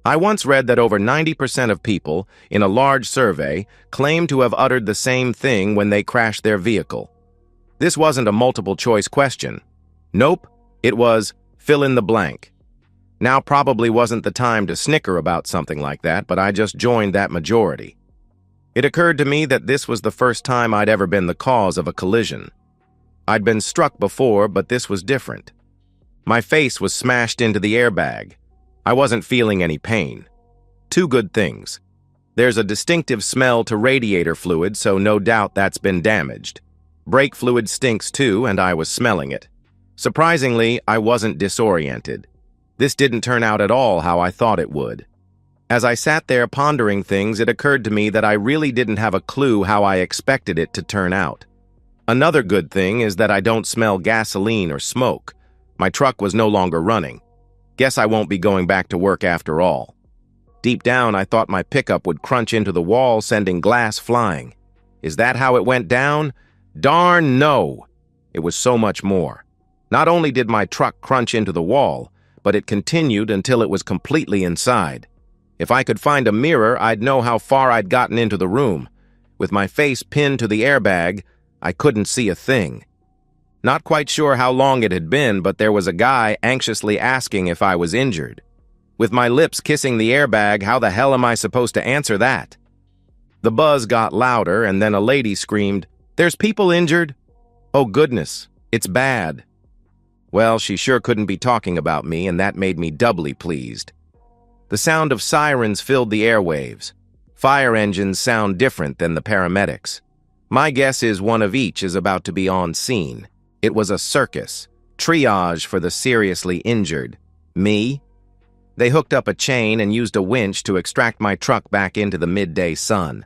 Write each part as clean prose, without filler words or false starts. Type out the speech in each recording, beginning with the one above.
I once read that over 90% of people in a large survey claim to have uttered the same thing when they crashed their vehicle. This wasn't a multiple-choice question. Nope, it was fill in the blank. Now probably wasn't the time to snicker about something like that, but I just joined that majority. It occurred to me that this was the first time I'd ever been the cause of a collision. I'd been struck before, but this was different. My face was smashed into the airbag. I wasn't feeling any pain. Two good things. There's a distinctive smell to radiator fluid, so no doubt that's been damaged. Brake fluid stinks too, and I was smelling it. Surprisingly, I wasn't disoriented. This didn't turn out at all how I thought it would. As I sat there pondering things, it occurred to me that I really didn't have a clue how I expected it to turn out. Another good thing is that I don't smell gasoline or smoke. My truck was no longer running. Guess I won't be going back to work after all. Deep down, I thought my pickup would crunch into the wall, sending glass flying. Is that how it went down? Darn no! It was so much more. Not only did my truck crunch into the wall, but it continued until it was completely inside. If I could find a mirror, I'd know how far I'd gotten into the room. With my face pinned to the airbag, I couldn't see a thing. Not quite sure how long it had been, but there was a guy anxiously asking if I was injured. With my lips kissing the airbag, how the hell am I supposed to answer that? The buzz got louder, and then a lady screamed, "There's people injured?" Oh goodness, it's bad. Well, she sure couldn't be talking about me, and that made me doubly pleased. The sound of sirens filled the airwaves. Fire engines sound different than the paramedics. My guess is one of each is about to be on scene. It was a circus, triage for the seriously injured. Me? They hooked up a chain and used a winch to extract my truck back into the midday sun.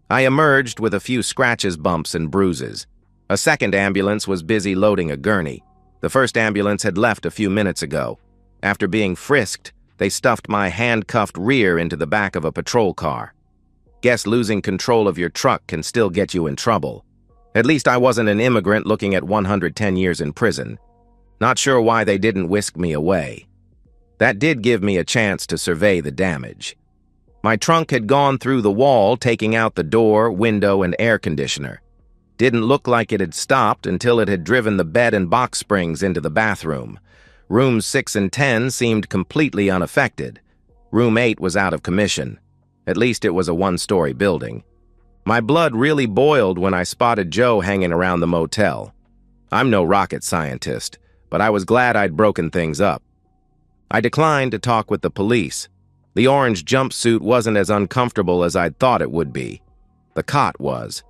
I emerged with a few scratches, bumps, and bruises. A second ambulance was busy loading a gurney. The first ambulance had left a few minutes ago. After being frisked, they stuffed my handcuffed rear into the back of a patrol car. Guess losing control of your truck can still get you in trouble. At least I wasn't an immigrant looking at 110 years in prison. Not sure why they didn't whisk me away. That did give me a chance to survey the damage. My trunk had gone through the wall, taking out the door, window, and air conditioner. Didn't look like it had stopped until it had driven the bed and box springs into the bathroom. Rooms 6 and 10 seemed completely unaffected. Room 8 was out of commission. At least it was a one-story building. My blood really boiled when I spotted Joe hanging around the motel. I'm no rocket scientist, but I was glad I'd broken things up. I declined to talk with the police. The orange jumpsuit wasn't as uncomfortable as I'd thought it would be. The cot was.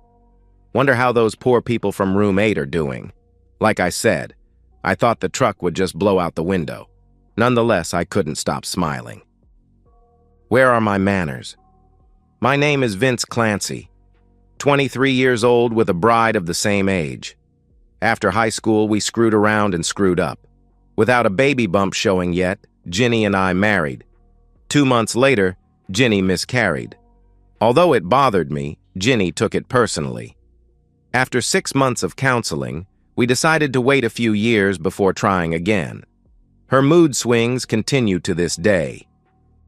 Wonder how those poor people from room 8 are doing. Like I said, I thought the truck would just blow out the window. Nonetheless, I couldn't stop smiling. Where are my manners? My name is Vince Clancy, 23 years old with a bride of the same age. After high school, we screwed around and screwed up. Without a baby bump showing yet, Ginny and I married. 2 months later, Ginny miscarried. Although it bothered me, Ginny took it personally. After 6 months of counseling, we decided to wait a few years before trying again. Her mood swings continue to this day.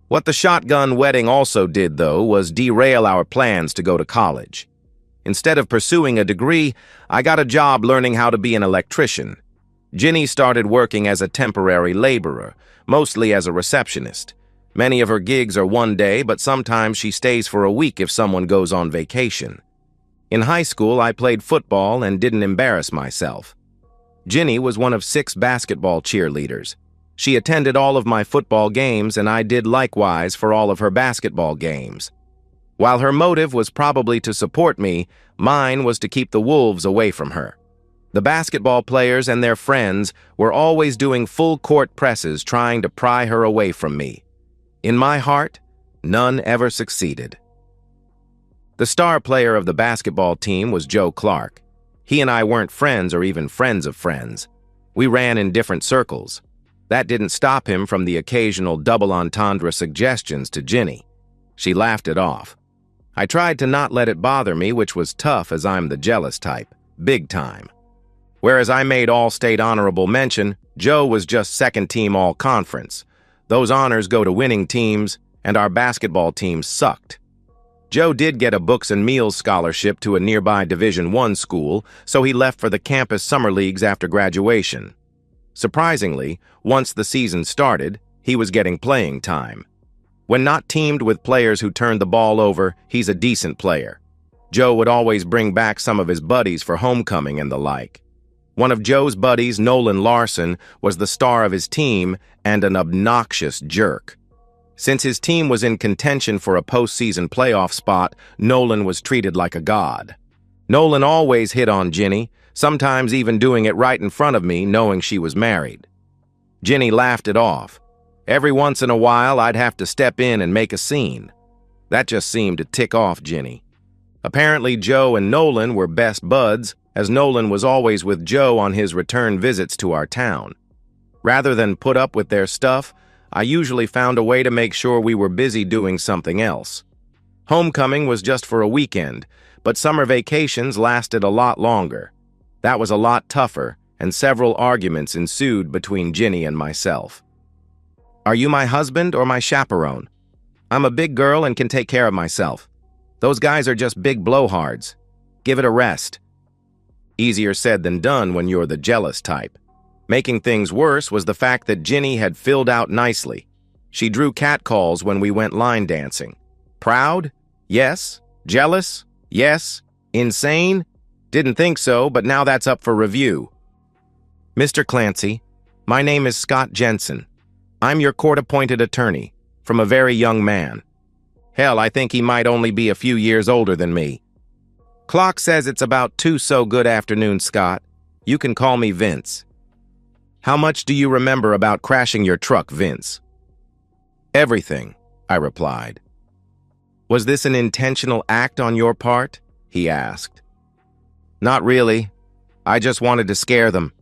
What the shotgun wedding also did, though, was derail our plans to go to college. Instead of pursuing a degree, I got a job learning how to be an electrician. Ginny started working as a temporary laborer, mostly as a receptionist. Many of her gigs are one day, but sometimes she stays for a week if someone goes on vacation. In high school, I played football and didn't embarrass myself. Ginny was one of 6 basketball cheerleaders. She attended all of my football games, and I did likewise for all of her basketball games. While her motive was probably to support me, mine was to keep the wolves away from her. The basketball players and their friends were always doing full-court presses trying to pry her away from me. In my heart, none ever succeeded. The star player of the basketball team was Joe Clark. He and I weren't friends or even friends of friends. We ran in different circles. That didn't stop him from the occasional double entendre suggestions to Ginny. She laughed it off. I tried to not let it bother me, which was tough as I'm the jealous type, big time. Whereas I made all-state honorable mention, Joe was just second-team all-conference. Those honors go to winning teams, and our basketball team sucked. Joe did get a books and meals scholarship to a nearby Division I school, so he left for the campus summer leagues after graduation. Surprisingly, once the season started, he was getting playing time. When not teamed with players who turned the ball over, he's a decent player. Joe would always bring back some of his buddies for homecoming and the like. One of Joe's buddies, Nolan Larson, was the star of his team and an obnoxious jerk. Since his team was in contention for a postseason playoff spot, Nolan was treated like a god. Nolan always hit on Ginny, sometimes even doing it right in front of me, knowing she was married. Ginny laughed it off. Every once in a while, I'd have to step in and make a scene. That just seemed to tick off Ginny. Apparently, Joe and Nolan were best buds, as Nolan was always with Joe on his return visits to our town. Rather than put up with their stuff, I usually found a way to make sure we were busy doing something else. Homecoming was just for a weekend, but summer vacations lasted a lot longer. That was a lot tougher, and several arguments ensued between Ginny and myself. Are you my husband or my chaperone? I'm a big girl and can take care of myself. Those guys are just big blowhards. Give it a rest. Easier said than done when you're the jealous type. Making things worse was the fact that Ginny had filled out nicely. She drew catcalls when we went line dancing. Proud? Yes. Jealous? Yes. Insane? Didn't think so, but now that's up for review. Mr. Clancy, my name is Scott Jensen. I'm your court-appointed attorney, from a very young man. Hell, I think he might only be a few years older than me. Clock says it's about 2 so good afternoon, Scott. You can call me Vince. How much do you remember about crashing your truck, Vince? Everything, I replied. Was this an intentional act on your part? He asked. Not really. I just wanted to scare them.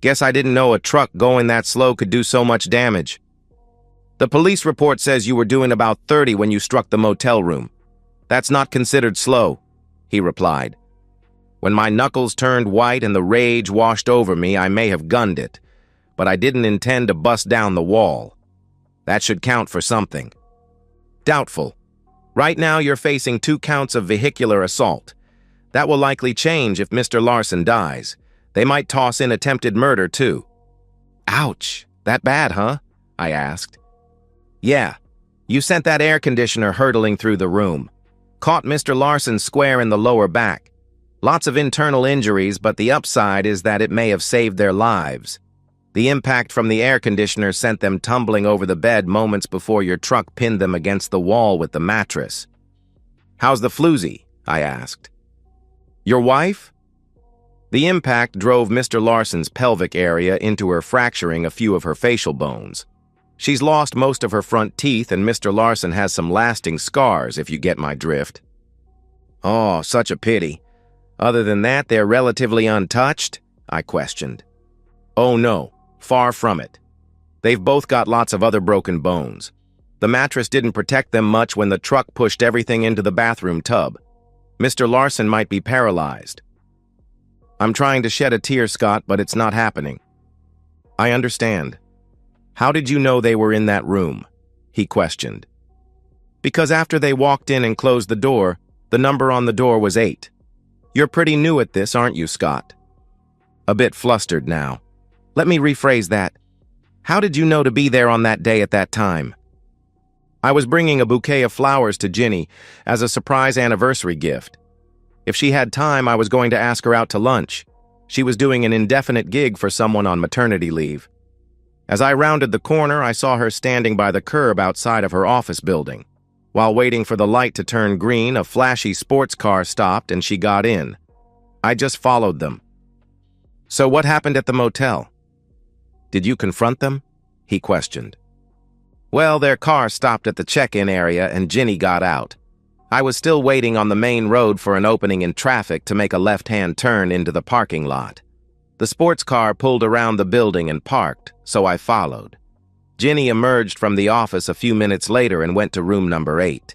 Guess I didn't know a truck going that slow could do so much damage. The police report says you were doing about 30 when you struck the motel room. That's not considered slow, he replied. When my knuckles turned white and the rage washed over me, I may have gunned it, but I didn't intend to bust down the wall. That should count for something. Doubtful. Right now you're facing 2 counts of vehicular assault. That will likely change if Mr. Larson dies. They might toss in attempted murder, too. Ouch. That bad, huh? I asked. Yeah. You sent that air conditioner hurtling through the room. Caught Mr. Larson square in the lower back. Lots of internal injuries, but the upside is that it may have saved their lives. The impact from the air conditioner sent them tumbling over the bed moments before your truck pinned them against the wall with the mattress. How's the floozy? I asked. Your wife? The impact drove Mr. Larson's pelvic area into her, fracturing a few of her facial bones. She's lost most of her front teeth, and Mr. Larson has some lasting scars, if you get my drift. Oh, such a pity. Other than that, they're relatively untouched? I questioned. Oh no, far from it. They've both got lots of other broken bones. The mattress didn't protect them much when the truck pushed everything into the bathroom tub. Mr. Larson might be paralyzed. I'm trying to shed a tear, Scott, but it's not happening. I understand. How did you know they were in that room? He questioned. Because after they walked in and closed the door, the number on the door was 8. You're pretty new at this, aren't you, Scott? A bit flustered now. Let me rephrase that. How did you know to be there on that day at that time? I was bringing a bouquet of flowers to Ginny as a surprise anniversary gift. If she had time, I was going to ask her out to lunch. She was doing an indefinite gig for someone on maternity leave. As I rounded the corner, I saw her standing by the curb outside of her office building. While waiting for the light to turn green, a flashy sports car stopped and she got in. I just followed them. So what happened at the motel? Did you confront them? He questioned. Well, their car stopped at the check-in area and Ginny got out. I was still waiting on the main road for an opening in traffic to make a left-hand turn into the parking lot. The sports car pulled around the building and parked, so I followed. Ginny emerged from the office a few minutes later and went to room number 8.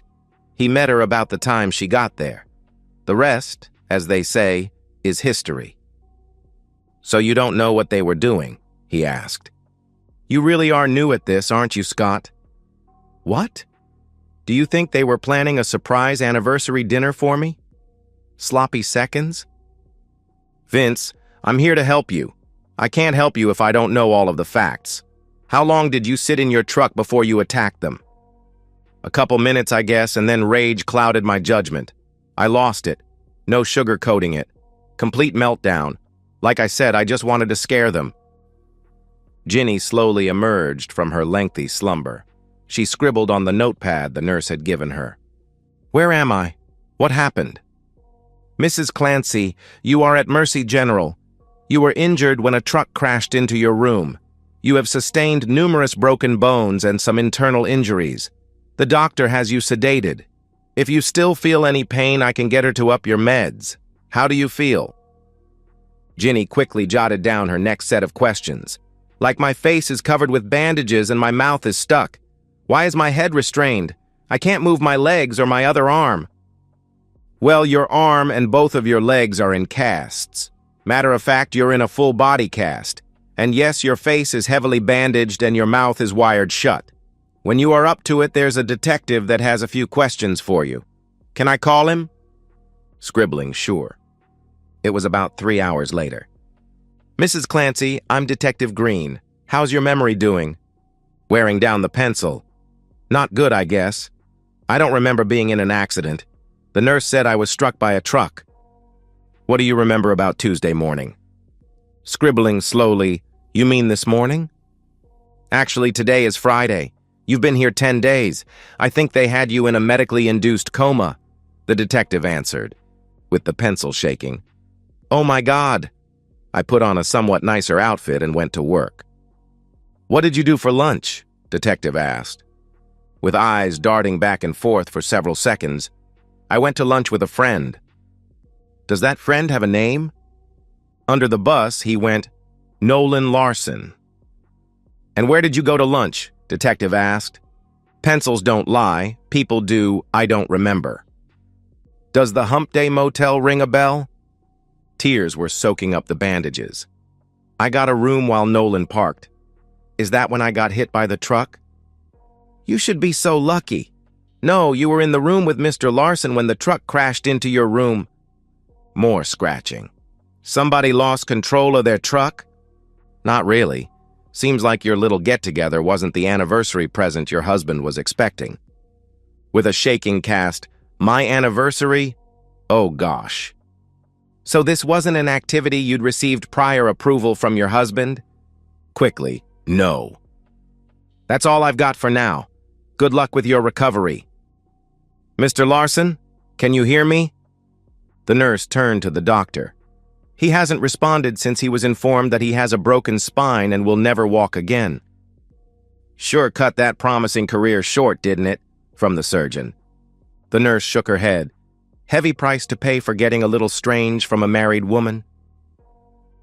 He met her about the time she got there. The rest, as they say, is history. So you don't know what they were doing? He asked. You really are new at this, aren't you, Scott? What? Do you think they were planning a surprise anniversary dinner for me? Sloppy seconds? Vince, I'm here to help you. I can't help you if I don't know all of the facts. How long did you sit in your truck before you attacked them? A couple minutes, I guess, and then rage clouded my judgment. I lost it. No sugarcoating it. Complete meltdown. Like I said, I just wanted to scare them. Ginny slowly emerged from her lengthy slumber. She scribbled on the notepad the nurse had given her. Where am I? What happened? Mrs. Clancy, you are at Mercy General. You were injured when a truck crashed into your room. You have sustained numerous broken bones and some internal injuries. The doctor has you sedated. If you still feel any pain, I can get her to up your meds. How do you feel? Ginny quickly jotted down her next set of questions. Like my face is covered with bandages and my mouth is stuck. Why is my head restrained? I can't move my legs or my other arm. Well, your arm and both of your legs are in casts. Matter of fact, you're in a full body cast. And yes, your face is heavily bandaged and your mouth is wired shut. When you are up to it, there's a detective that has a few questions for you. Can I call him? Scribbling, sure. It was about 3 hours later. Mrs. Clancy, I'm Detective Green. How's your memory doing? Wearing down the pencil. Not good, I guess. I don't remember being in an accident. The nurse said I was struck by a truck. What do you remember about Tuesday morning? Scribbling slowly, you mean this morning? Actually, today is Friday. You've been here 10 days. I think they had you in a medically induced coma, the detective answered, with the pencil shaking. Oh my God. I put on a somewhat nicer outfit and went to work. What did you do for lunch? Detective asked. With eyes darting back and forth for several seconds, I went to lunch with a friend. Does that friend have a name? Under the bus, he went, Nolan Larson. And where did you go to lunch? Detective asked. Pencils don't lie. People do. I don't remember. Does the Hump Day Motel ring a bell? Tears were soaking up the bandages. I got a room while Nolan parked. Is that when I got hit by the truck? You should be so lucky. No, you were in the room with Mr. Larson when the truck crashed into your room. More scratching. Somebody lost control of their truck? Not really. Seems like your little get-together wasn't the anniversary present your husband was expecting. With a shaking cast, my anniversary? Oh gosh. So this wasn't an activity you'd received prior approval from your husband? Quickly, no. That's all I've got for now. Good luck with your recovery. Mr. Larson, can you hear me? The nurse turned to the doctor. He hasn't responded since he was informed that he has a broken spine and will never walk again. Sure cut that promising career short, didn't it? From the surgeon. The nurse shook her head. Heavy price to pay for getting a little strange from a married woman.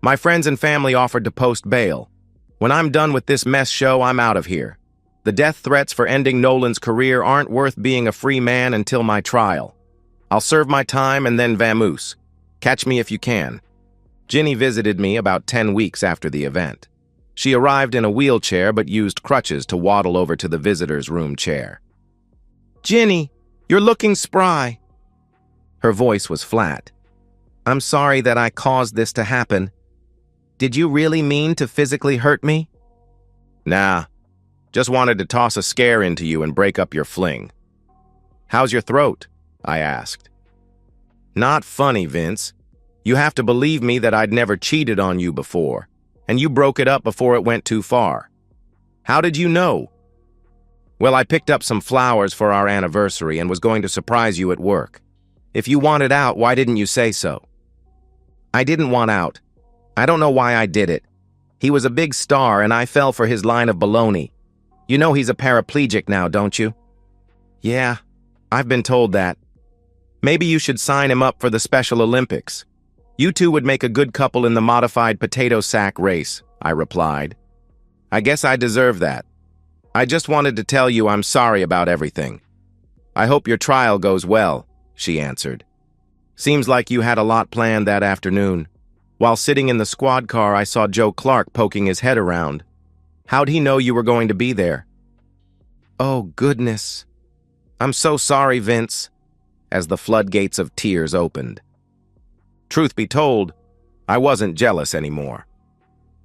My friends and family offered to post bail. When I'm done with this mess show, I'm out of here. The death threats for ending Nolan's career aren't worth being a free man until my trial. I'll serve my time and then vamoose. Catch me if you can. Ginny visited me about 10 weeks after the event. She arrived in a wheelchair but used crutches to waddle over to the visitor's room chair. Ginny, you're looking spry. Her voice was flat. I'm sorry that I caused this to happen. Did you really mean to physically hurt me? Nah. Just wanted to toss a scare into you and break up your fling. How's your throat? I asked. Not funny, Vince. You have to believe me that I'd never cheated on you before, and you broke it up before it went too far. How did you know? Well, I picked up some flowers for our anniversary and was going to surprise you at work. If you wanted out, why didn't you say so? I didn't want out. I don't know why I did it. He was a big star and I fell for his line of baloney. You know he's a paraplegic now, don't you? Yeah, I've been told that. Maybe you should sign him up for the Special Olympics. You two would make a good couple in the modified potato sack race, I replied. I guess I deserve that. I just wanted to tell you I'm sorry about everything. I hope your trial goes well, she answered. Seems like you had a lot planned that afternoon. While sitting in the squad car, I saw Joe Clark poking his head around. How'd he know you were going to be there? Oh, goodness. "I'm so sorry, Vince," as the floodgates of tears opened. Truth be told, I wasn't jealous anymore.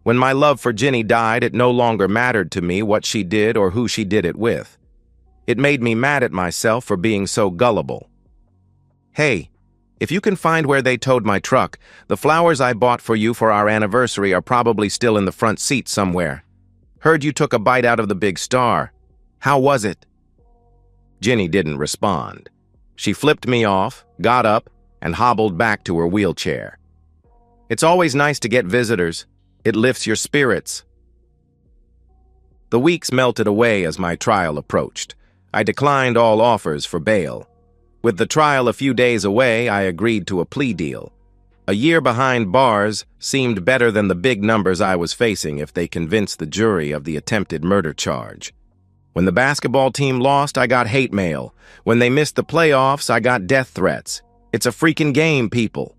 When my love for Ginny died, it no longer mattered to me what she did or who she did it with. It made me mad at myself for being so gullible. "Hey, if you can find where they towed my truck, the flowers I bought for you for our anniversary are probably still in the front seat somewhere. Heard you took a bite out of the big star. How was it?" Ginny didn't respond. She flipped me off, got up, and hobbled back to her wheelchair. "It's always nice to get visitors. It lifts your spirits." The weeks melted away as my trial approached. I declined all offers for bail. With the trial a few days away, I agreed to a plea deal. A year behind bars seemed better than the big numbers I was facing if they convinced the jury of the attempted murder charge. When the basketball team lost, I got hate mail. When they missed the playoffs, I got death threats. It's a freaking game, people.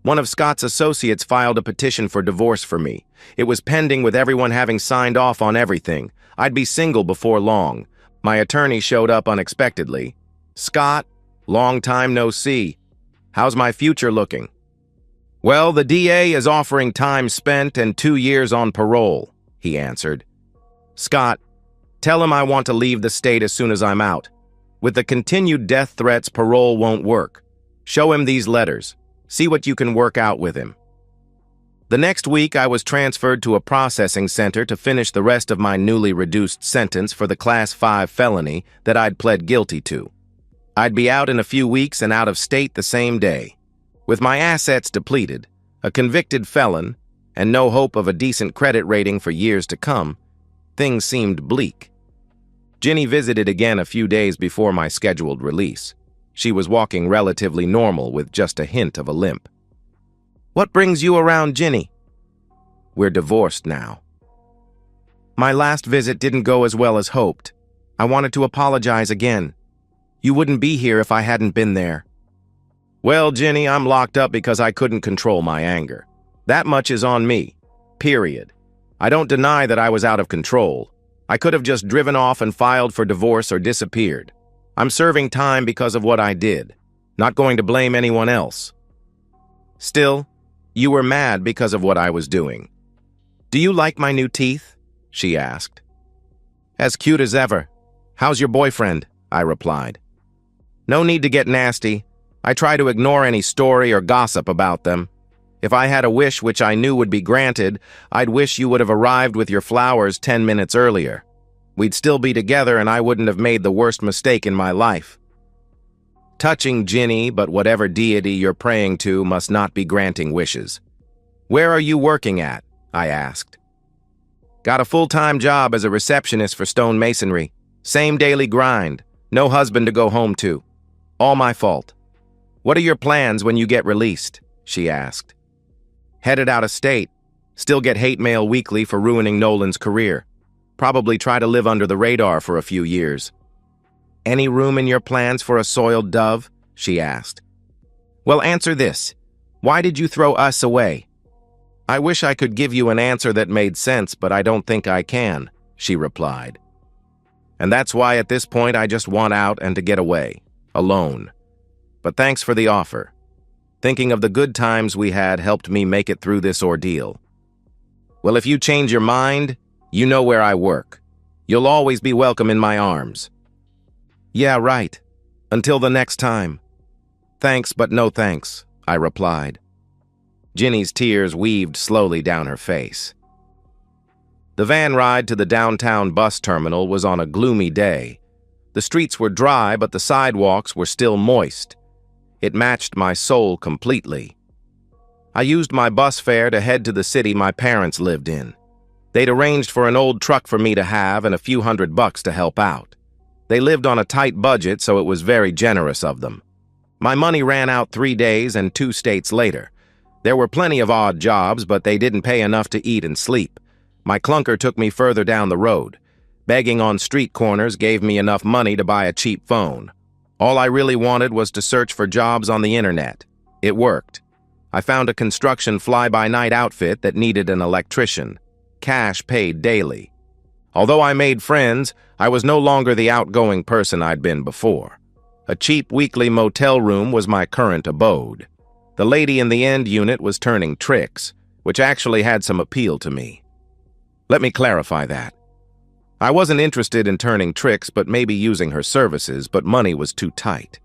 One of Scott's associates filed a petition for divorce for me. It was pending with everyone having signed off on everything. I'd be single before long. My attorney showed up unexpectedly. "Scott, long time no see. How's my future looking?" "Well, the DA is offering time spent and 2 years on parole," he answered. "Scott, tell him I want to leave the state as soon as I'm out. With the continued death threats, parole won't work. Show him these letters. See what you can work out with him." The next week, I was transferred to a processing center to finish the rest of my newly reduced sentence for the Class 5 felony that I'd pled guilty to. I'd be out in a few weeks and out of state the same day. With my assets depleted, a convicted felon, and no hope of a decent credit rating for years to come, things seemed bleak. Ginny visited again a few days before my scheduled release. She was walking relatively normal with just a hint of a limp. "What brings you around, Ginny?" "We're divorced now." "My last visit didn't go as well as hoped. I wanted to apologize again. You wouldn't be here if I hadn't been there." "Well, Ginny, I'm locked up because I couldn't control my anger. That much is on me. Period. I don't deny that I was out of control. I could have just driven off and filed for divorce or disappeared. I'm serving time because of what I did. Not going to blame anyone else." "Still, you were mad because of what I was doing." "Do you like my new teeth?" she asked. "As cute as ever. How's your boyfriend?" I replied. "No need to get nasty. I try to ignore any story or gossip about them. If I had a wish which I knew would be granted, I'd wish you would have arrived with your flowers 10 minutes earlier. We'd still be together and I wouldn't have made the worst mistake in my life." Touching Ginny, but whatever deity you're praying to must not be granting wishes. "Where are you working at?" I asked. "Got a full-time job as a receptionist for stone masonry. Same daily grind. No husband to go home to. All my fault." "What are your plans when you get released?" she asked. "Headed out of state. Still get hate mail weekly for ruining Nolan's career. Probably try to live under the radar for a few years." "Any room in your plans for a soiled dove?" she asked. "Well, answer this. Why did you throw us away?" "I wish I could give you an answer that made sense, but I don't think I can," she replied. "And that's why at this point I just want out and to get away, alone. But thanks for the offer. Thinking of the good times we had helped me make it through this ordeal." "Well, if you change your mind, you know where I work. You'll always be welcome in my arms." "Yeah, right. Until the next time." "Thanks, but no thanks," I replied. Ginny's tears weaved slowly down her face. The van ride to the downtown bus terminal was on a gloomy day. The streets were dry, but the sidewalks were still moist. It matched my soul completely. I used my bus fare to head to the city my parents lived in. They'd arranged for an old truck for me to have and a few $100 to help out. They lived on a tight budget, so it was very generous of them. My money ran out 3 days and 2 states later. There were plenty of odd jobs, but they didn't pay enough to eat and sleep. My clunker took me further down the road. Begging on street corners gave me enough money to buy a cheap phone. All I really wanted was to search for jobs on the internet. It worked. I found a construction fly-by-night outfit that needed an electrician. Cash paid daily. Although I made friends, I was no longer the outgoing person I'd been before. A cheap weekly motel room was my current abode. The lady in the end unit was turning tricks, which actually had some appeal to me. Let me clarify that. I wasn't interested in turning tricks, but maybe using her services, but money was too tight.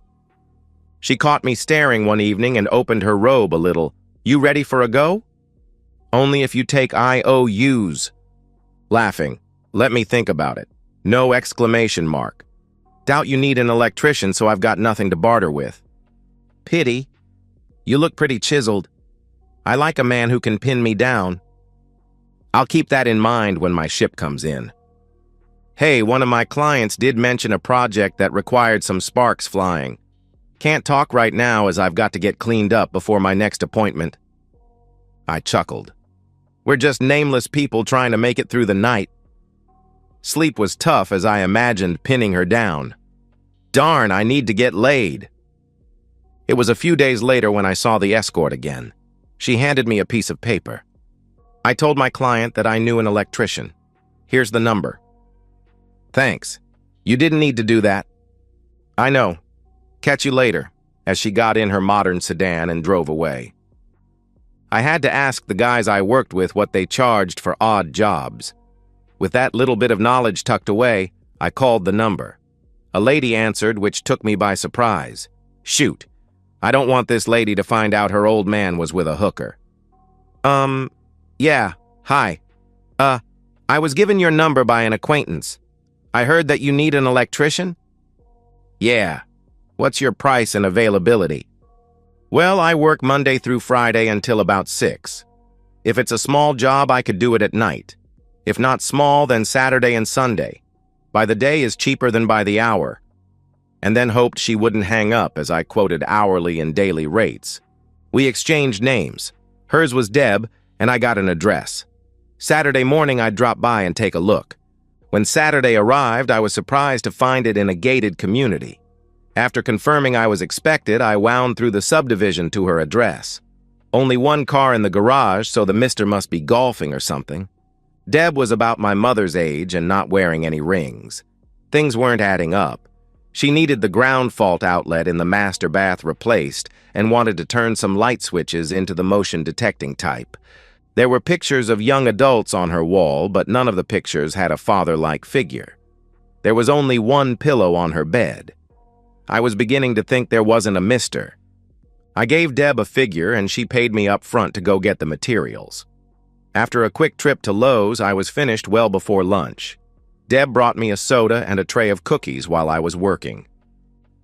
She caught me staring one evening and opened her robe a little. "You ready for a go?" "Only if you take IOUs." Laughing. "Let me think about it." No exclamation mark. "Doubt you need an electrician, so I've got nothing to barter with." "Pity. You look pretty chiseled. I like a man who can pin me down." "I'll keep that in mind when my ship comes in." "Hey, one of my clients did mention a project that required some sparks flying. Can't talk right now as I've got to get cleaned up before my next appointment." I chuckled. "We're just nameless people trying to make it through the night." Sleep was tough as I imagined pinning her down. Darn, I need to get laid. It was a few days later when I saw the escort again. She handed me a piece of paper. I told my client that I knew an electrician. "Here's the number." "Thanks. You didn't need to do that." "I know. Catch you later," as she got in her modern sedan and drove away. I had to ask the guys I worked with what they charged for odd jobs. With that little bit of knowledge tucked away, I called the number. A lady answered, which took me by surprise. "Shoot. I don't want this lady to find out her old man was with a hooker." Yeah, hi. I was given your number by an acquaintance. I heard that you need an electrician?" "Yeah. What's your price and availability?" "Well, I work Monday through Friday until about 6. If it's a small job, I could do it at night. If not small, then Saturday and Sunday. By the day is cheaper than by the hour." And then hoped she wouldn't hang up as I quoted hourly and daily rates. We exchanged names. Hers was Deb, and I got an address. Saturday morning, I'd drop by and take a look. When Saturday arrived, I was surprised to find it in a gated community. After confirming I was expected, I wound through the subdivision to her address. Only one car in the garage, so the mister must be golfing or something. Deb was about my mother's age and not wearing any rings. Things weren't adding up. She needed the ground fault outlet in the master bath replaced and wanted to turn some light switches into the motion detecting type. There were pictures of young adults on her wall, but none of the pictures had a father-like figure. There was only one pillow on her bed. I was beginning to think there wasn't a mister. I gave Deb a figure and she paid me up front to go get the materials. After a quick trip to Lowe's, I was finished well before lunch. Deb brought me a soda and a tray of cookies while I was working.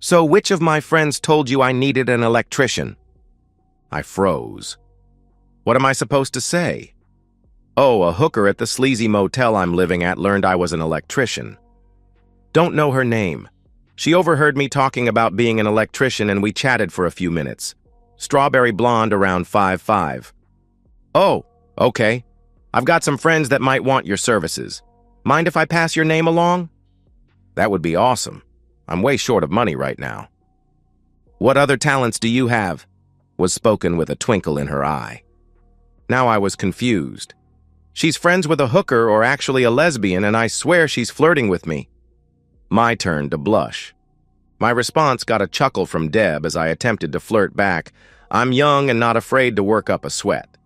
"So which of my friends told you I needed an electrician?" I froze. What am I supposed to say? "Oh, a hooker at the sleazy motel I'm living at learned I was an electrician." Don't know her name. She overheard me talking about being an electrician and we chatted for a few minutes. Strawberry blonde, around 5'5". "Oh, okay. I've got some friends that might want your services. Mind if I pass your name along?" "That would be awesome. I'm way short of money right now." "What other talents do you have?" was spoken with a twinkle in her eye. Now I was confused. She's friends with a hooker or actually a lesbian, and I swear she's flirting with me. My turn to blush. My response got a chuckle from Deb as I attempted to flirt back. "I'm young and not afraid to work up a sweat."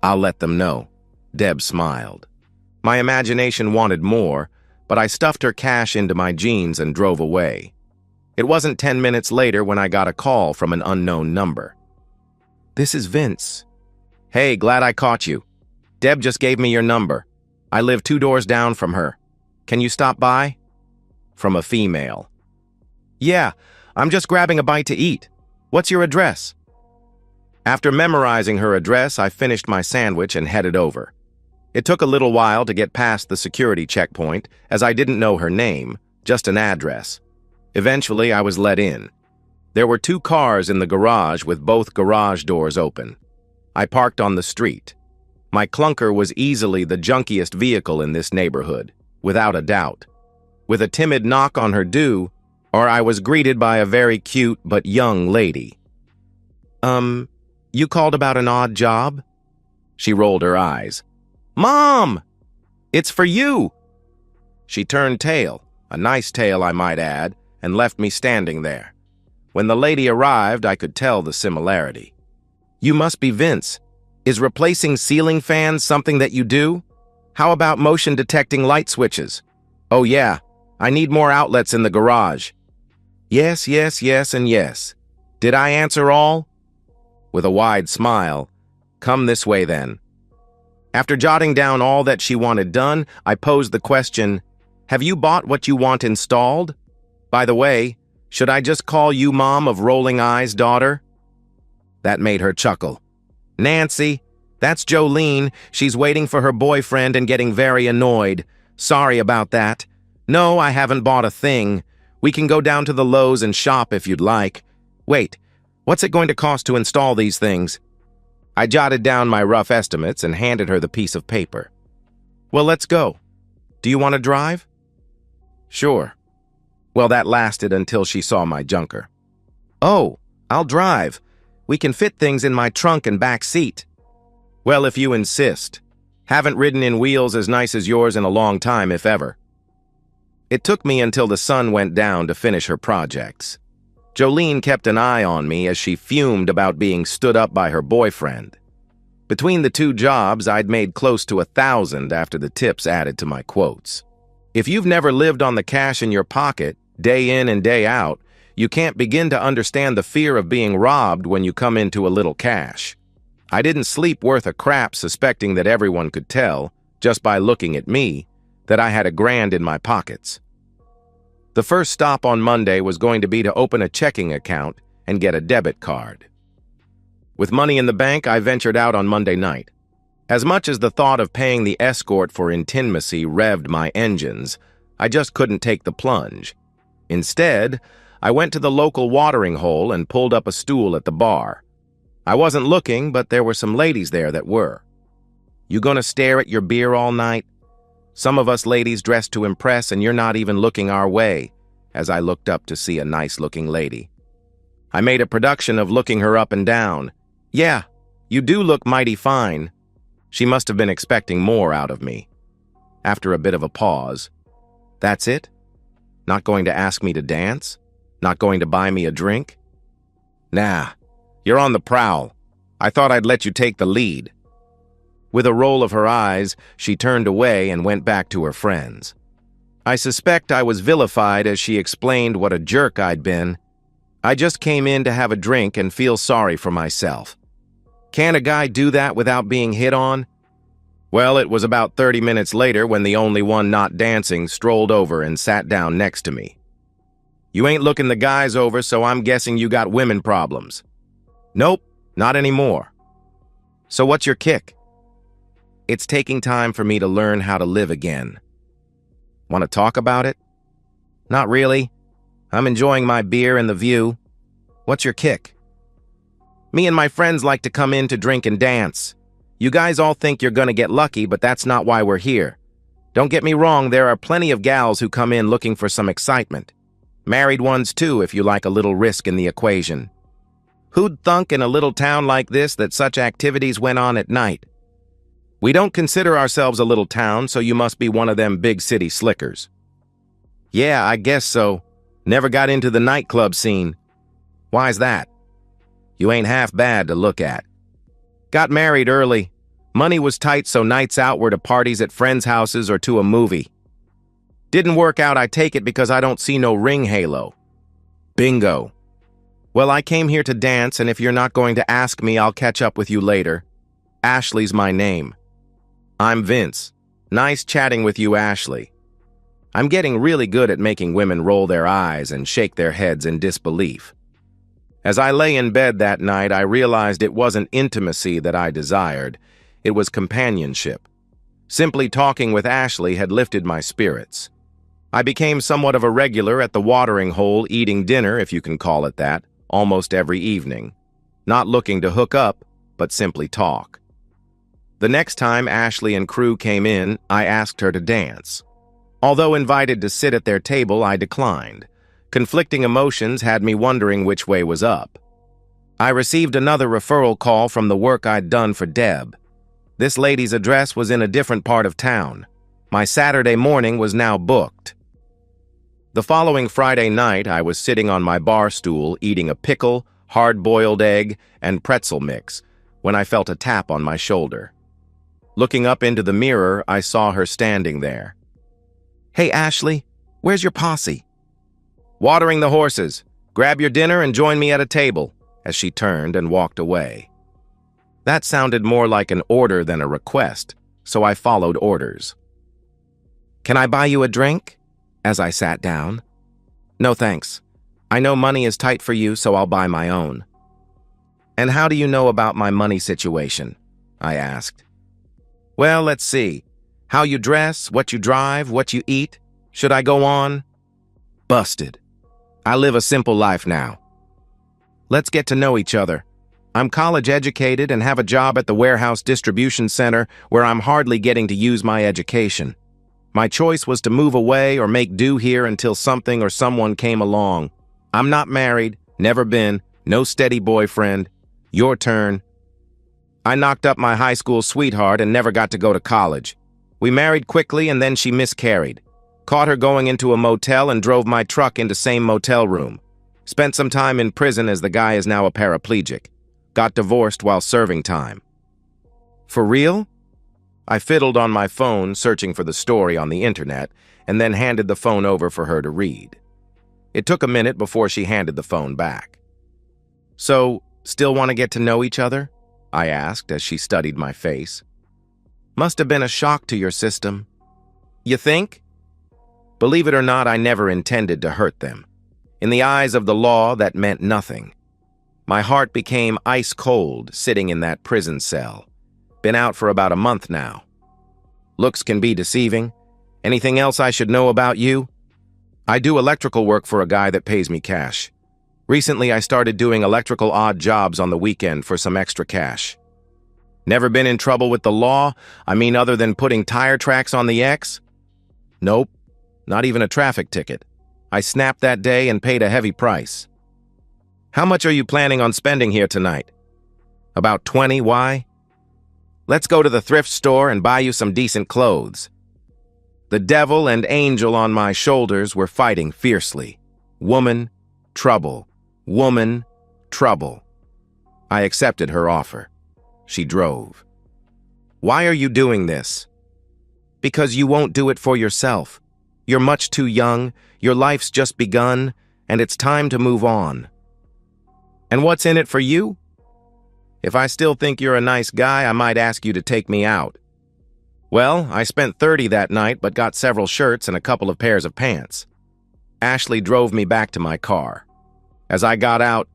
"I'll let them know." Deb smiled. My imagination wanted more, but I stuffed her cash into my jeans and drove away. It wasn't 10 minutes later when I got a call from an unknown number. "This is Vince." "Hey, glad I caught you. Deb just gave me your number. I live 2 doors down from her. Can you stop by?" From a female. "Yeah, I'm just grabbing a bite to eat. What's your address?" After memorizing her address, I finished my sandwich and headed over. It took a little while to get past the security checkpoint, as I didn't know her name, just an address. Eventually, I was let in. There were 2 cars in the garage with both garage doors open. I parked on the street. My clunker was easily the junkiest vehicle in this neighborhood, without a doubt. With a timid knock on her door, I was greeted by a very cute but young lady. You called about an odd job?" She rolled her eyes. "Mom! It's for you! She turned tail, a nice tail I might add, and left me standing there. When the lady arrived, I could tell the similarity. "You must be Vince. Is replacing ceiling fans something that you do? How about motion detecting light switches?" "Oh yeah, I need more outlets in the garage." Yes, yes, yes, and yes. Did I answer all?" With a wide smile, "Come this way then." After jotting down all that she wanted done, I posed the question, "Have you bought what you want installed? By the way, should I just call you Mom of Rolling Eyes daughter?" That made her chuckle. "Nancy, that's Jolene. She's waiting for her boyfriend and getting very annoyed. Sorry about that. No, I haven't bought a thing. We can go down to the Lowe's and shop if you'd like. Wait, what's it going to cost to install these things?" I jotted down my rough estimates and handed her the piece of paper. "Well, let's go. Do you want to drive?" "Sure." Well, that lasted until she saw my junker. "Oh, I'll drive. We can fit things in my trunk and back seat." "Well, if you insist. Haven't ridden in wheels as nice as yours in a long time, if ever." It took me until the sun went down to finish her projects. Jolene kept an eye on me as she fumed about being stood up by her boyfriend. Between the two jobs, I'd made close to 1,000 after the tips added to my quotes. If you've never lived on the cash in your pocket, day in and day out, you can't begin to understand the fear of being robbed when you come into a little cash. I didn't sleep worth a crap suspecting that everyone could tell, just by looking at me, that I had $1,000 in my pockets. The first stop on Monday was going to be to open a checking account and get a debit card. With money in the bank, I ventured out on Monday night. As much as the thought of paying the escort for intimacy revved my engines, I just couldn't take the plunge. Instead, I went to the local watering hole and pulled up a stool at the bar. I wasn't looking, but there were some ladies there that were. "You gonna stare at your beer all night? Some of us ladies dress to impress, and you're not even looking our way," as I looked up to see a nice-looking lady. I made a production of looking her up and down. "Yeah, you do look mighty fine." She must have been expecting more out of me. After a bit of a pause, "That's it? Not going to ask me to dance? Not going to buy me a drink?" "Nah, you're on the prowl. I thought I'd let you take the lead." With a roll of her eyes, she turned away and went back to her friends. I suspect I was vilified as she explained what a jerk I'd been. "I just came in to have a drink and feel sorry for myself. Can't a guy do that without being hit on?" Well, it was about 30 minutes later when the only one not dancing strolled over and sat down next to me. "You ain't looking the guys over, so I'm guessing you got women problems." "Nope, not anymore." "So what's your kick?" "It's taking time for me to learn how to live again." "Want to talk about it?" "Not really. I'm enjoying my beer and the view." "What's your kick?" "Me and my friends like to come in to drink and dance. You guys all think you're gonna get lucky, but that's not why we're here. Don't get me wrong, there are plenty of gals who come in looking for some excitement. Married ones too, if you like a little risk in the equation. Who'd thunk in a little town like this that such activities went on at night? We don't consider ourselves a little town, so you must be one of them big city slickers." "Yeah, I guess so. Never got into the nightclub scene." "Why's that?" "You ain't half bad to look at." "Got married early. Money was tight, so nights out were to parties at friends' houses or to a movie. Didn't work out, I take it, because I don't see no ring halo." "Bingo." "Well, I came here to dance, and if you're not going to ask me, I'll catch up with you later. Ashley's my name." "I'm Vince. Nice chatting with you, Ashley." I'm getting really good at making women roll their eyes and shake their heads in disbelief. As I lay in bed that night, I realized it wasn't intimacy that I desired. It was companionship. Simply talking with Ashley had lifted my spirits. I became somewhat of a regular at the watering hole, eating dinner, if you can call it that, almost every evening. Not looking to hook up, but simply talk. The next time Ashley and crew came in, I asked her to dance. Although invited to sit at their table, I declined. Conflicting emotions had me wondering which way was up. I received another referral call from the work I'd done for Deb. This lady's address was in a different part of town. My Saturday morning was now booked. The following Friday night, I was sitting on my bar stool eating a pickle, hard-boiled egg, and pretzel mix when I felt a tap on my shoulder. Looking up into the mirror, I saw her standing there. "Hey, Ashley, where's your posse?" "Watering the horses. Grab your dinner and join me at a table," as she turned and walked away. That sounded more like an order than a request, so I followed orders. "Can I buy you a drink?" as I sat down. "No thanks. I know money is tight for you, so I'll buy my own." "And how do you know about my money situation?" I asked. "Well, let's see. How you dress, what you drive, what you eat. Should I go on?" Busted. I live a simple life now. Let's get to know each other. I'm college educated and have a job at the warehouse distribution center where I'm hardly getting to use my education. My choice was to move away or make do here until something or someone came along. I'm not married, never been, no steady boyfriend. Your turn. I knocked up my high school sweetheart and never got to go to college. We married quickly and then she miscarried. Caught her going into a motel and drove my truck into same motel room. Spent some time in prison as the guy is now a paraplegic. Got divorced while serving time. For real? I fiddled on my phone searching for the story on the internet and then handed the phone over for her to read. It took a minute before she handed the phone back. "So, still want to get to know each other?" I asked as she studied my face. "Must have been a shock to your system." "You think?" Believe it or not, I never intended to hurt them. In the eyes of the law, that meant nothing. My heart became ice cold sitting in that prison cell. Been out for about a month now. Looks can be deceiving. Anything else I should know about you? I do electrical work for a guy that pays me cash. Recently, I started doing electrical odd jobs on the weekend for some extra cash. Never been in trouble with the law? I mean, other than putting tire tracks on the X? Nope. Not even a traffic ticket. I snapped that day and paid a heavy price. How much are you planning on spending here tonight? About 20, why? Let's go to the thrift store and buy you some decent clothes. The devil and angel on my shoulders were fighting fiercely. Woman, trouble. Woman, trouble. I accepted her offer. She drove. Why are you doing this? Because you won't do it for yourself. You're much too young, your life's just begun, and it's time to move on. And what's in it for you? If I still think you're a nice guy, I might ask you to take me out. Well, I spent $30 that night, but got several shirts and a couple of pairs of pants. Ashley drove me back to my car. As I got out,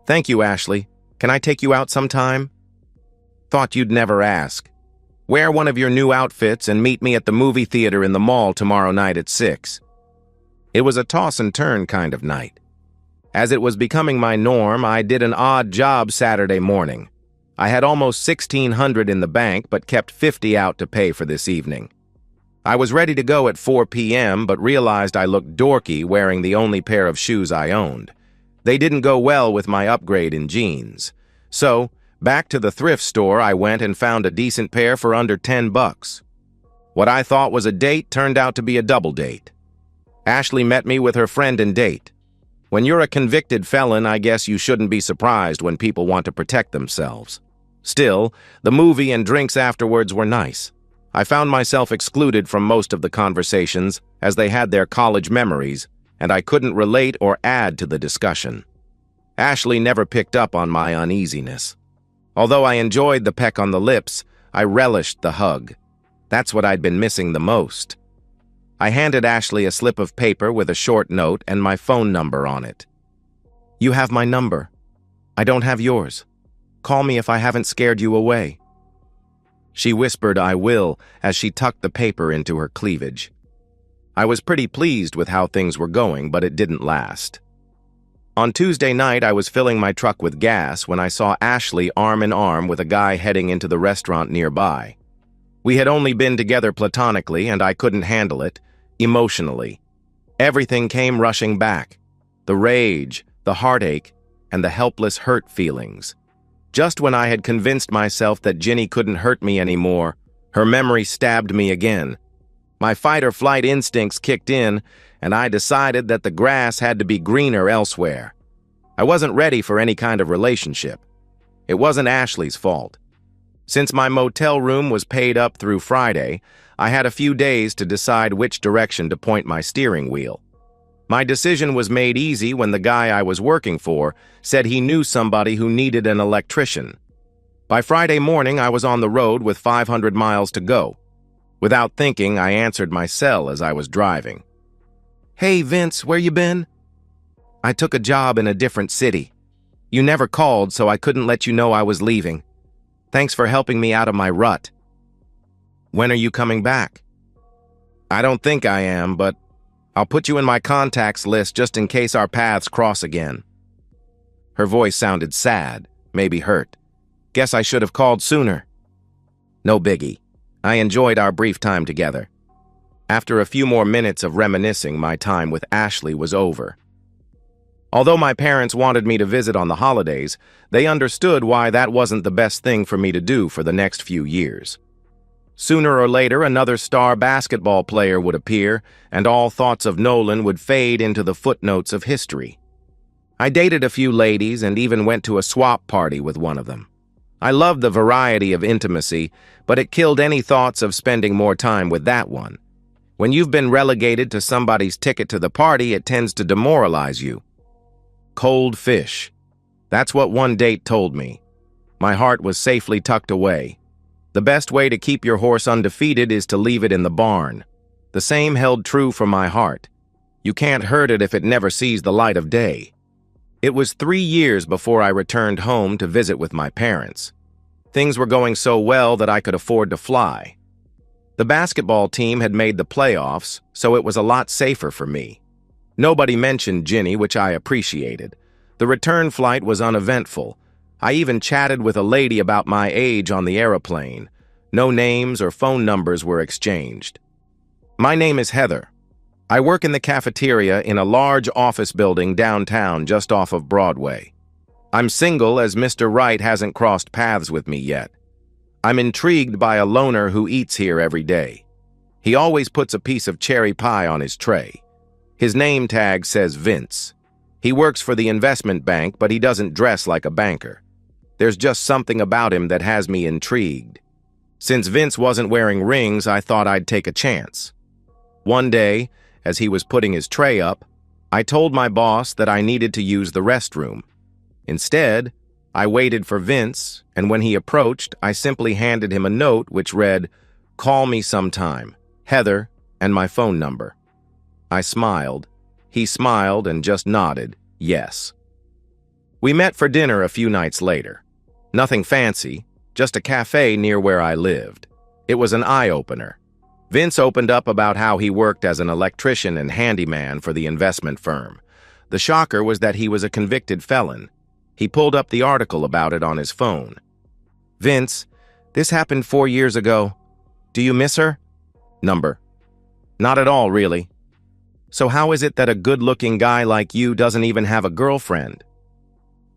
"Thank you, Ashley. Can I take you out sometime?" Thought you'd never ask. Wear one of your new outfits and meet me at the movie theater in the mall tomorrow night at 6. It was a toss and turn kind of night. As it was becoming my norm, I did an odd job Saturday morning. I had almost $1,600 in the bank, but kept $50 out to pay for this evening. I was ready to go at 4 p.m., but realized I looked dorky wearing the only pair of shoes I owned. They didn't go well with my upgrade in jeans. So, back to the thrift store I went and found a decent pair for under $10. What I thought was a date turned out to be a double date. Ashley met me with her friend and date. When you're a convicted felon, I guess you shouldn't be surprised when people want to protect themselves. Still, the movie and drinks afterwards were nice. I found myself excluded from most of the conversations as they had their college memories, and I couldn't relate or add to the discussion. Ashley never picked up on my uneasiness. Although I enjoyed the peck on the lips, I relished the hug. That's what I'd been missing the most. I handed Ashley a slip of paper with a short note and my phone number on it. "You have my number. I don't have yours. Call me if I haven't scared you away." She whispered, "I will," as she tucked the paper into her cleavage. I was pretty pleased with how things were going, but it didn't last. On Tuesday night, I was filling my truck with gas when I saw Ashley arm in arm with a guy heading into the restaurant nearby. We had only been together platonically, and I couldn't handle it, emotionally. Everything came rushing back. The rage, the heartache, and the helpless hurt feelings. Just when I had convinced myself that Ginny couldn't hurt me anymore, her memory stabbed me again. My fight-or-flight instincts kicked in, and I decided that the grass had to be greener elsewhere. I wasn't ready for any kind of relationship. It wasn't Ashley's fault. Since my motel room was paid up through Friday, I had a few days to decide which direction to point my steering wheel. My decision was made easy when the guy I was working for said he knew somebody who needed an electrician. By Friday morning, I was on the road with 500 miles to go. Without thinking, I answered my cell as I was driving. "Hey, Vince, where you been?" "I took a job in a different city. You never called, so I couldn't let you know I was leaving. Thanks for helping me out of my rut." "When are you coming back?" "I don't think I am, but I'll put you in my contacts list just in case our paths cross again." Her voice sounded sad, maybe hurt. "Guess I should have called sooner." "No biggie. I enjoyed our brief time together." After a few more minutes of reminiscing, my time with Ashley was over. Although my parents wanted me to visit on the holidays, they understood why that wasn't the best thing for me to do for the next few years. Sooner or later, another star basketball player would appear, and all thoughts of Nolan would fade into the footnotes of history. I dated a few ladies and even went to a swap party with one of them. I loved the variety of intimacy, but it killed any thoughts of spending more time with that one. When you've been relegated to somebody's ticket to the party, it tends to demoralize you. Cold fish. That's what one date told me. My heart was safely tucked away. The best way to keep your horse undefeated is to leave it in the barn. The same held true for my heart. You can't hurt it if it never sees the light of day. It was 3 years before I returned home to visit with my parents. Things were going so well that I could afford to fly. The basketball team had made the playoffs, so it was a lot safer for me. Nobody mentioned Ginny, which I appreciated. The return flight was uneventful. I even chatted with a lady about my age on the airplane. No names or phone numbers were exchanged. "My name is Heather. I work in the cafeteria in a large office building downtown just off of Broadway. I'm single as Mr. Wright hasn't crossed paths with me yet. I'm intrigued by a loner who eats here every day. He always puts a piece of cherry pie on his tray. His name tag says Vince. He works for the investment bank, but he doesn't dress like a banker. There's just something about him that has me intrigued. Since Vince wasn't wearing rings, I thought I'd take a chance. One day, as he was putting his tray up, I told my boss that I needed to use the restroom. Instead, I waited for Vince, and when he approached, I simply handed him a note which read, "Call me sometime, Heather, and my phone number." I smiled. He smiled and just nodded, yes. We met for dinner a few nights later. Nothing fancy, just a cafe near where I lived. It was an eye-opener. Vince opened up about how he worked as an electrician and handyman for the investment firm. The shocker was that he was a convicted felon. He pulled up the article about it on his phone. "Vince, this happened 4 years ago. Do you miss her?" Number: "Not at all, really." "So how is it that a good-looking guy like you doesn't even have a girlfriend?"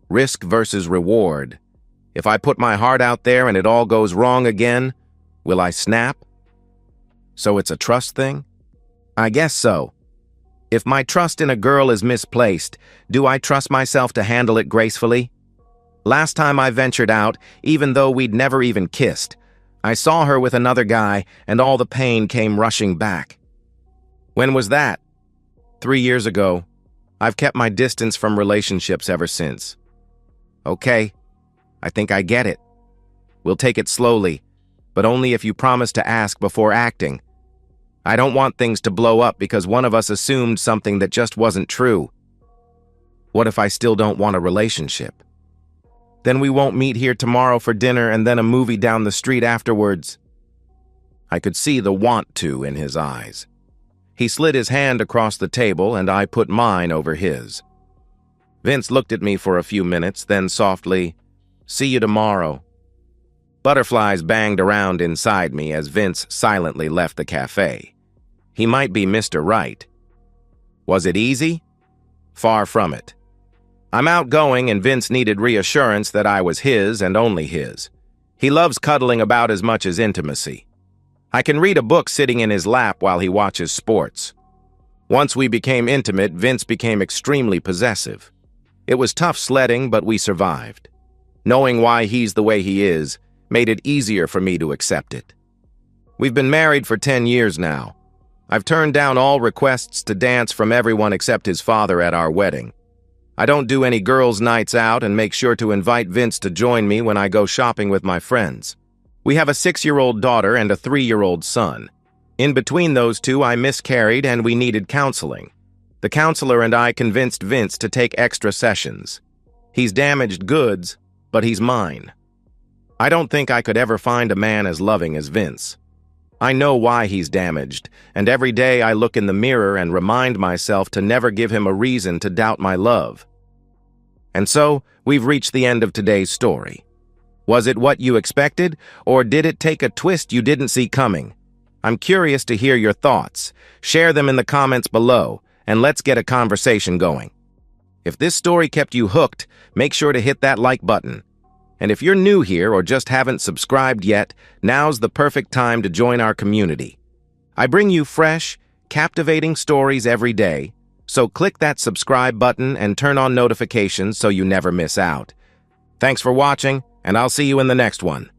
Risk versus reward. If I put my heart out there and it all goes wrong again, will I snap? So it's a trust thing? I guess so. If my trust in a girl is misplaced, do I trust myself to handle it gracefully? Last time I ventured out, even though we'd never even kissed, I saw her with another guy and all the pain came rushing back. When was that? 3 years ago. I've kept my distance from relationships ever since. Okay, I think I get it. We'll take it slowly, but only if you promise to ask before acting. I don't want things to blow up because one of us assumed something that just wasn't true. What if I still don't want a relationship? Then we won't meet here tomorrow for dinner and then a movie down the street afterwards. I could see the want to in his eyes. He slid his hand across the table and I put mine over his. Vince looked at me for a few minutes, then softly, "See you tomorrow." Butterflies banged around inside me as Vince silently left the cafe. He might be Mr. Right. Was it easy? Far from it. I'm outgoing and Vince needed reassurance that I was his and only his. He loves cuddling about as much as intimacy. I can read a book sitting in his lap while he watches sports. Once we became intimate, Vince became extremely possessive. It was tough sledding, but we survived. Knowing why he's the way he is made it easier for me to accept it. We've been married for 10 years now. I've turned down all requests to dance from everyone except his father at our wedding. I don't do any girls' nights out and make sure to invite Vince to join me when I go shopping with my friends. We have a 6-year-old daughter and a 3-year-old son. In between those two, I miscarried and we needed counseling. The counselor and I convinced Vince to take extra sessions. He's damaged goods, but he's mine. I don't think I could ever find a man as loving as Vince. I know why he's damaged, and every day I look in the mirror and remind myself to never give him a reason to doubt my love. And so, we've reached the end of today's story. Was it what you expected, or did it take a twist you didn't see coming? I'm curious to hear your thoughts. Share them in the comments below, and let's get a conversation going. If this story kept you hooked, make sure to hit that like button. And if you're new here or just haven't subscribed yet, now's the perfect time to join our community. I bring you fresh, captivating stories every day, so click that subscribe button and turn on notifications so you never miss out. Thanks for watching, and I'll see you in the next one.